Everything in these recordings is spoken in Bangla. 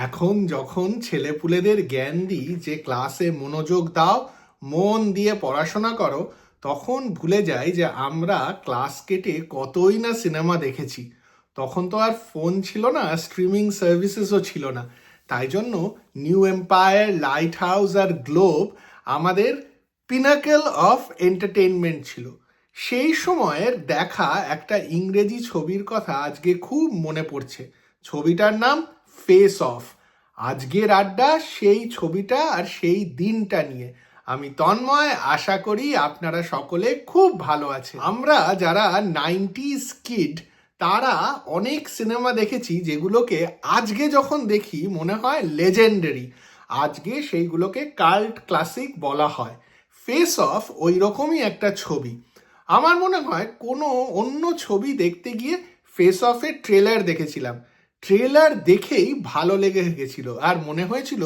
এখন যখন ছেলেপুলেদের জ্ঞান দিই যে ক্লাসে মনোযোগ দাও, মন দিয়ে পড়াশোনা করো, তখন ভুলে যাই যে আমরা ক্লাস কেটে কতই না সিনেমা দেখেছি। তখন তো আর ফোন ছিল না, স্ট্রিমিং সার্ভিসেসও ছিল না। তাই জন্য নিউ এম্পায়ার, লাইট হাউস আর গ্লোব আমাদের পিনাকেল অফ এন্টারটেইনমেন্ট ছিল। সেই সময়ের দেখা একটা ইংরেজি ছবির কথা আজকে খুব মনে পড়ছে। ছবিটার নাম ফেস অফ। আজকের আড্ডা সেই ছবিটা আর সেই দিনটা নিয়ে। আমি তন্ময়, আশা করি আপনারা সকলে খুব ভালো আছেন। আমরা যারা 90s কিড তারা অনেক সিনেমা দেখেছি যেগুলোকে আজকে যখন দেখি মনে হয় লেজেন্ডারি। আজকে সেইগুলোকে কাল্ট ক্লাসিক বলা হয়। ফেস অফ ওই রকমই একটা ছবি। আমার মনে হয় কোনো অন্য ছবি দেখতে গিয়ে ফেস অফের ট্রেলার দেখেছিলাম। ট্রেলার দেখেই ভালো লেগে গেছিল আর মনে হয়েছিল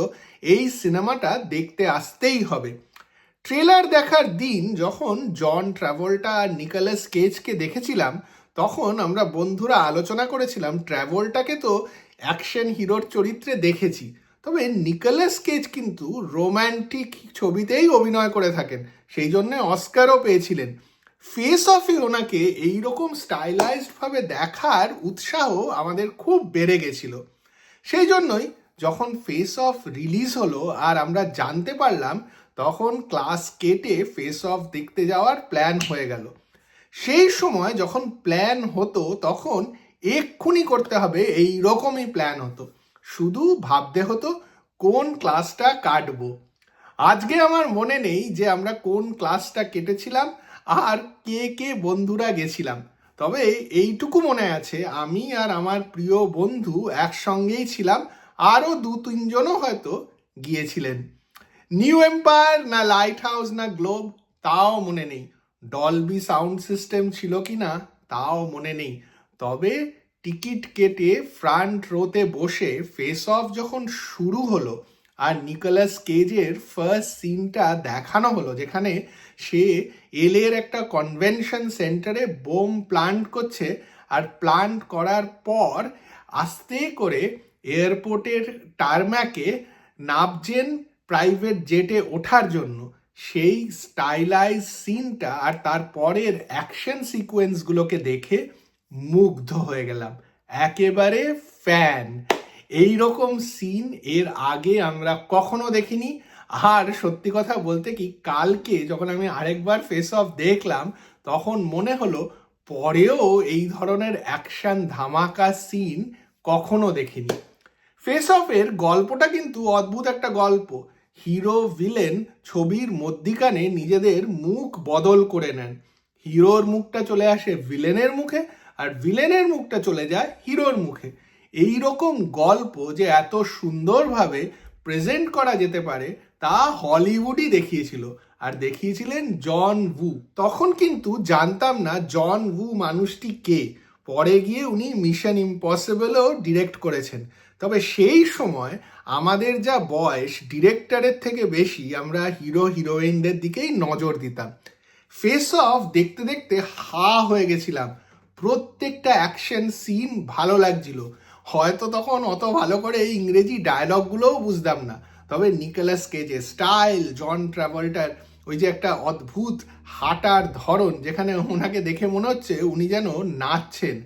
এই সিনেমাটা দেখতে আসতেই হবে। ট্রেলার দেখার দিন যখন জন ট্রাভোল্টা আর নিকোলাস কেজকে দেখেছিলাম, তখন আমরা বন্ধুরা আলোচনা করেছিলাম ট্রাভোল্টাকে তো অ্যাকশন হিরোর চরিত্রে দেখেছি, তবে নিকোলাস কেজ কিন্তু রোম্যান্টিক ছবিতেই অভিনয় করে থাকেন, সেই জন্য অস্কারও পেয়েছিলেন। ফেস অফে ওনাকে এইরকম স্টাইলাইজড ভাবে দেখার উৎসাহ আমাদের খুব বেড়ে গেছিল। সেই জন্যই যখন ফেস অফ রিলিজ হলো আর আমরা জানতে পারলাম, তখন ক্লাস কেটে ফেস অফ দেখতে যাওয়ার প্ল্যান হয়ে গেল। সেই সময় যখন প্ল্যান হতো তখন এক্ষুনি করতে হবে এই রকমই প্ল্যান হতো, শুধু ভাবতে হতো কোন ক্লাসটা কাটবো। আজকে আমার মনে নেই যে আমরা কোন ক্লাসটা কেটেছিলাম আর কে কে বন্ধুরা গেছিলাম, তবে এইটুকু মনে আছে আমি আর আমার প্রিয় বন্ধু একসঙ্গেই ছিলাম, আরও দু তিনজনও হয়তো গিয়েছিলেন। নিউ এম্পায়ার না লাইট হাউস না গ্লোব তাও মনে নেই, ডলবি সাউন্ড সিস্টেম ছিল কি না তাও মনে নেই, তবে টিকিট কেটে ফ্রন্ট রোতে বসে ফেস অফ যখন শুরু হলো আর নিকোলাস কেজের ফার্স্ট সিনটা দেখানো হলো, যেখানে সে এলের একটা কনভেনশন সেন্টারে বোম প্লান্ট করছে, আর প্লান্ট করার পর আস্তে করে এয়ারপোর্টের টারম্যাকে নামছেন প্রাইভেট জেটে ওঠার জন্য, সেই স্টাইলাইজ সিনটা আর তারপরের অ্যাকশন সিকোয়েন্সগুলোকে দেখে মুগ্ধ হয়ে গেলাম, একেবারে ফ্যান। এই রকম সিন এর আগে আমরা কখনো দেখিনি। আর সত্যি কথা বলতে কি, কালকে যখন আমি আরেকবার ফেস অফ দেখলাম তখন মনে হলো পরেও এই ধরনের অ্যাকশন ধামাকা সিন কখনো দেখিনি। ফেস অফের গল্পটা কিন্তু অদ্ভুত একটা গল্প। হিরো ভিলেন ছবির মধ্যিখানে নিজেদের মুখ বদল করে নেন। হিরোর মুখটা চলে আসে ভিলেনের মুখে আর ভিলেনের মুখটা চলে যায় হিরোর মুখে। এই রকম গল্প যে এত সুন্দরভাবে প্রেজেন্ট করা যেতে পারে তা হলিউডই দেখিয়েছিল, আর দেখিয়েছিলেন জন ভু। তখন কিন্তু জানতাম না জন ভু মানুষটি কে, পরে গিয়ে উনি মিশন ইম্পসিবলও ডিরেক্ট করেছেন। তবে সেই সময় আমাদের যা বয়স, ডিরেক্টরের থেকে বেশি আমরা হিরো হিরোইনদের দিকেই নজর দিতাম। ফেস অফ দেখতে দেখতে হা হয়ে গেছিলাম, প্রত্যেকটা অ্যাকশন সিন ভালো লাগছিল। হয়তো তখন অত ভালো করে ইংরেজি ডায়লগগুলোও বুঝতাম না, তবে নিকোলাস কেজের স্টাইল, জন ট্রাভোল্টার ওই যে একটা অদ্ভুত হাঁটার ধরন, যেখানে ওনাকে দেখে মনে হচ্ছে উনি যেন নাচছেন,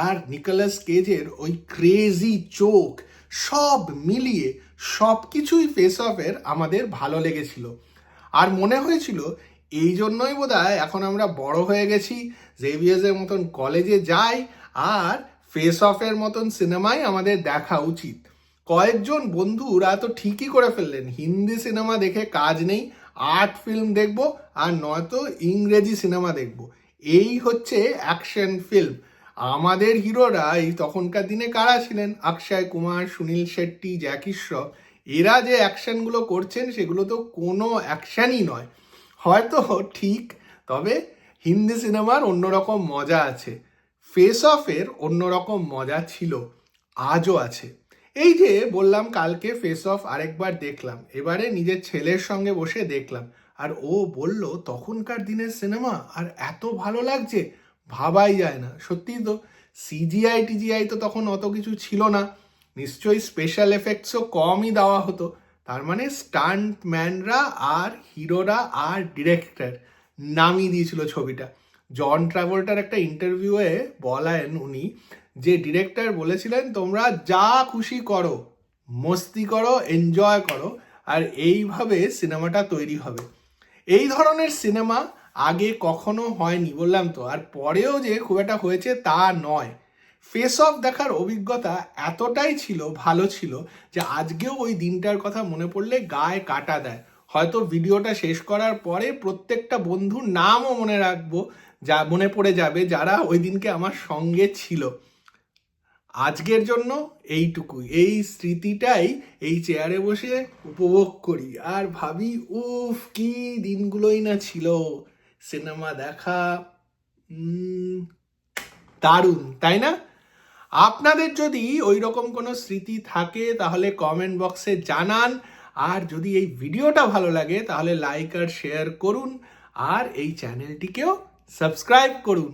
আর নিকোলাস কেজের ওই ক্রেজি চোখ, সব মিলিয়ে সব কিছুই ফেস অফের আমাদের ভালো লেগেছিল। আর মনে হয়েছিল এই জন্যই বোধহয় এখন আমরা বড় হয়ে গেছি, জেভিয়ার্সের মতন কলেজে যাই, আর ফেস অফের মতন সিনেমাই আমাদের দেখা উচিত। কয়েকজন বন্ধুরা তো ঠিকই করে ফেললেন, হিন্দি সিনেমা দেখে কাজ নেই, আর্ট ফিল্ম দেখবো আর নয়তো ইংরেজি সিনেমা দেখবো, এই হচ্ছে অ্যাকশন ফিল্ম। আমাদের হিরোরা এই তখনকার দিনে কারা ছিলেন? অক্ষয় কুমার, সুনীল শেট্টি, জ্যাকি শ্রফ। এরা যে অ্যাকশনগুলো করছেন সেগুলো তো কোনো অ্যাকশনই নয়, হয়তো ঠিক, তবে হিন্দি সিনেমার অন্যরকম মজা আছে, ফেস অফের অন্যরকম মজা ছিল, আজও আছে। এই যে বললাম কালকে ফেস অফ আরেকবার দেখলাম, এবারে নিজের ছেলের সঙ্গে বসে দেখলাম, আর ও বলল তখনকার দিনের সিনেমা আর এত ভালো লাগছে, ভাবাই যায় না। সত্যি তো, সিজিআই টিজিআই তো তখন অত কিছু ছিল না, নিশ্চয়ই স্পেশাল এফেক্টসও কমই দেওয়া হতো। তার মানে স্টান্টম্যানরা আর হিরোরা আর ডিরেক্টর নামিয়ে দিয়েছিল ছবিটা। জন ট্রাভোল্টার একটা ইন্টারভিউয়ে বলেন উনি যে ডিরেক্টর বলেছিলেন তোমরা যা খুশি করো, মস্তি করো, এনজয় করো, আর এইভাবে সিনেমাটা তৈরি হবে। এই ধরনের সিনেমা আগে কখনো হয়নি, বললাম তো, আর পরেও যে খুব একটা হয়েছে তা নয়। ফেস অফ দেখার অভিজ্ঞতা এতটাই ছিল, ভালো ছিল, যে আজকেও ওই দিনটার কথা মনে পড়লে গায়ে কাটা দেয়। হয়তো ভিডিওটা শেষ করার পরে প্রত্যেকটা বন্ধুর নামও মনে রাখবো, যা মনে পড়ে যাবে যারা ওই দিনকে আমার সঙ্গে ছিল। আজকের জন্য এইটুকুই, এই স্মৃতিটাই এই চেয়ারে বসে উপভোগ করি আর ভাবি উফ কি দিনগুলোই না ছিল। সিনেমা দেখা দারুণ, তাই না? আপনাদের যদি ওই রকম কোনো স্মৃতি থাকে তাহলে কমেন্ট বক্সে জানান। আর যদি এই ভিডিওটা ভালো লাগে তাহলে লাইক আর শেয়ার করুন, আর এই চ্যানেলটিকেও সাবস্ক্রাইব করুন।